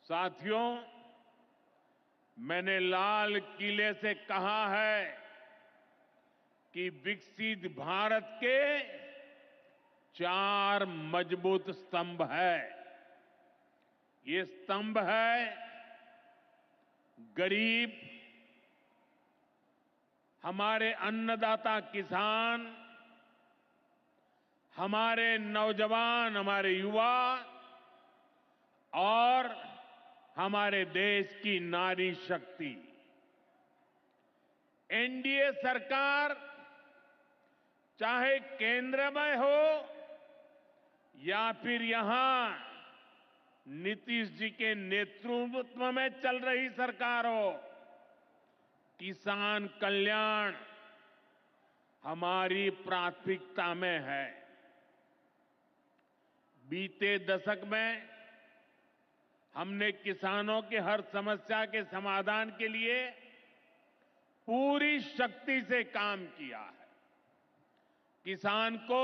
साथियों, मैंने लाल किले से कहा है कि विकसित भारत के 4 मजबूत स्तंभ है। ये स्तंभ है गरीब, हमारे अन्नदाता किसान, हमारे नौजवान, हमारे युवा और हमारे देश की नारी शक्ति। एनडीए सरकार चाहे केंद्र में हो या फिर यहां नीतीश जी के नेतृत्व में चल रही सरकार हो, किसान कल्याण हमारी प्राथमिकता में है। बीते दशक में हमने किसानों के हर समस्या के समाधान के लिए पूरी शक्ति से काम किया है। किसान को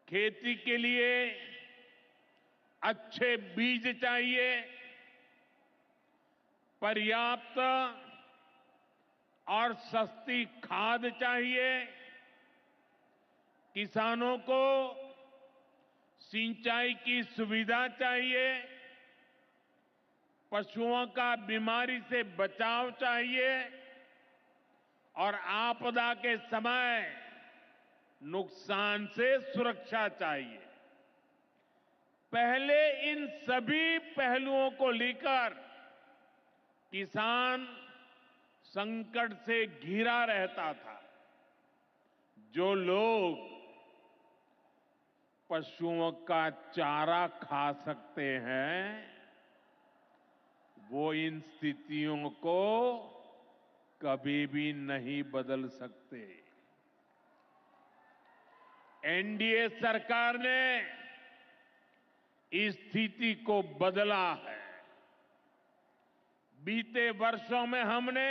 खेती के लिए अच्छे बीज चाहिए, पर्याप्त और सस्ती खाद चाहिए, किसानों को सिंचाई की सुविधा चाहिए, पशुओं का बीमारी से बचाव चाहिए और आपदा के समय नुकसान से सुरक्षा चाहिए। पहले इन सभी पहलुओं को लेकर किसान संकट से घिरा रहता था। जो लोग पशुओं का चारा खा सकते हैं, वो इन स्थितियों को कभी भी नहीं बदल सकते। एनडीए सरकार ने इस स्थिति को बदला है। बीते वर्षों में हमने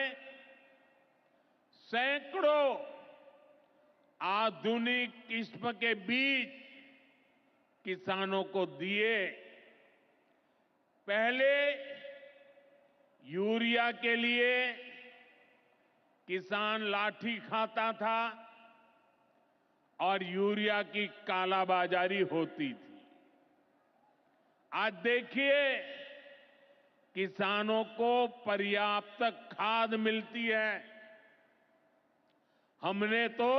सैकड़ों आधुनिक किस्म के बीज किसानों को दिए। पहले यूरिया के लिए किसान लाठी खाता था और यूरिया की कालाबाजारी होती थी। आज देखिए, किसानों को पर्याप्त खाद मिलती है। हमने तो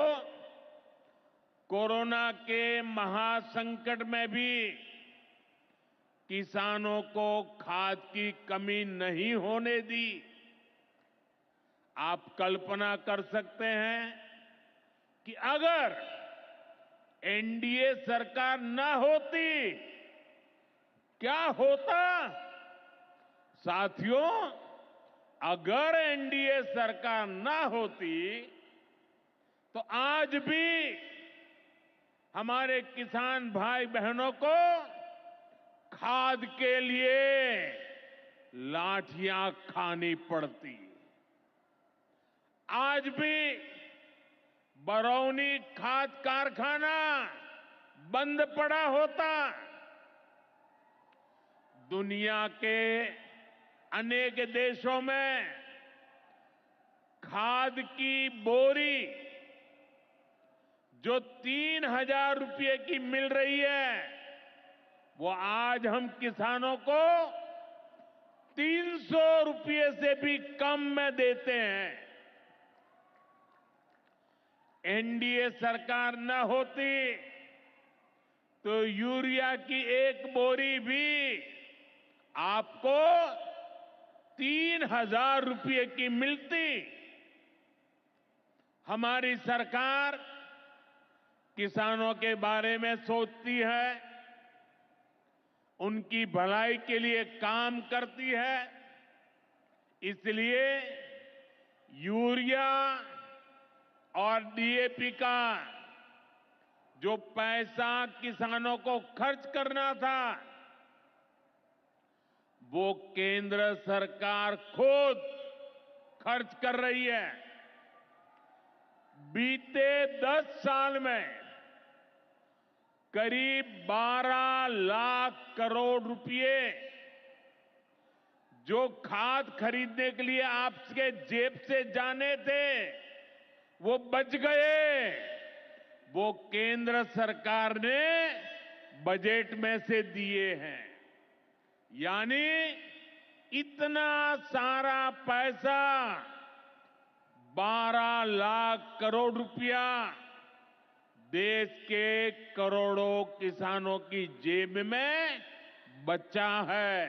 कोरोना के महासंकट में भी किसानों को खाद की कमी नहीं होने दी। आप कल्पना कर सकते हैं कि अगर एनडीए सरकार न होती, क्या होता? साथियों, अगर एनडीए सरकार न होती तो आज भी हमारे किसान भाई बहनों को खाद के लिए लाठियां खानी पड़ती। आज भी बरौनी खाद कारखाना बंद पड़ा होता। दुनिया के अनेक देशों में खाद की बोरी जो 3,000 रुपये की मिल रही है, वो आज हम किसानों को 300 रुपये से भी कम में देते हैं। एनडीए सरकार न होती तो यूरिया की एक बोरी भी आपको 3,000 रुपये की मिलती। हमारी सरकार किसानों के बारे में सोचती है, उनकी भलाई के लिए काम करती है। इसलिए यूरिया और डीएपी का जो पैसा किसानों को खर्च करना था, वो केंद्र सरकार खुद खर्च कर रही है। बीते 10 साल में करीब 12 लाख करोड़ रुपए जो खाद खरीदने के लिए आपके जेब से जाने थे वो बच गए, वो केंद्र सरकार ने बजट में से दिए हैं। यानी इतना सारा पैसा 12 लाख करोड़ रुपया देश के करोड़ों किसानों की जेब में बचा है।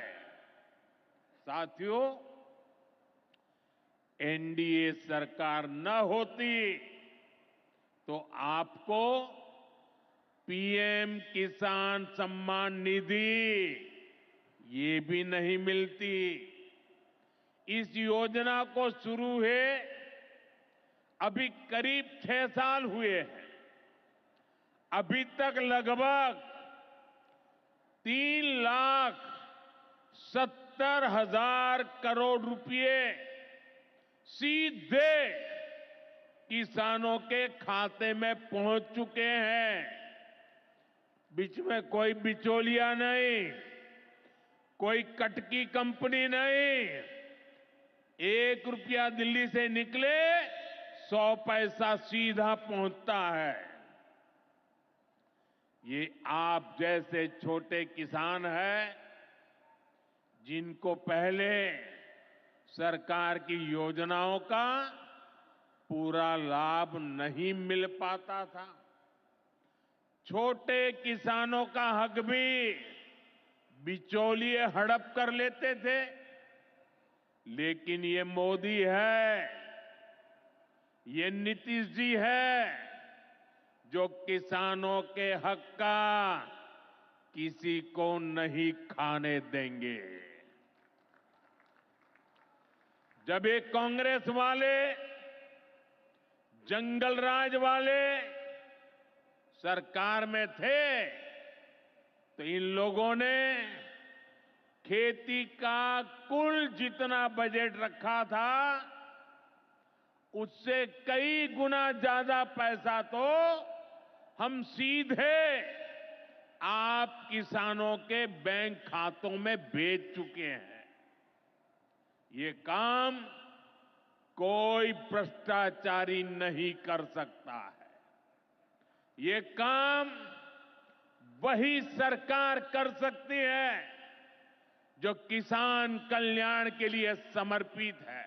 साथियों, एनडीए सरकार न होती तो आपको पीएम किसान सम्मान निधि ये भी नहीं मिलती। इस योजना को शुरू हुए अभी करीब 6 साल हुए हैं। अभी तक लगभग 3,70,000 करोड़ रुपए सीधे किसानों के खाते में पहुंच चुके हैं। बीच में कोई बिचौलिया नहीं, कोई कटकी कंपनी नहीं। 1 रुपया दिल्ली से निकले 100 पैसा सीधा पहुंचता है। ये आप जैसे छोटे किसान हैं जिनको पहले सरकार की योजनाओं का पूरा लाभ नहीं मिल पाता था। छोटे किसानों का हक भी बिचौलिए हड़प कर लेते थे। लेकिन ये मोदी है, ये नीतीश जी है जो किसानों के हक का किसी को नहीं खाने देंगे। जब ये कांग्रेस वाले, जंगल राज वाले सरकार में थे तो इन लोगों ने खेती का कुल जितना बजट रखा था उससे कई गुना ज्यादा पैसा तो हम सीधे आप किसानों के बैंक खातों में भेज चुके हैं। ये काम कोई भ्रष्टाचारी नहीं कर सकता है। ये काम वही सरकार कर सकती है जो किसान कल्याण के लिए समर्पित है।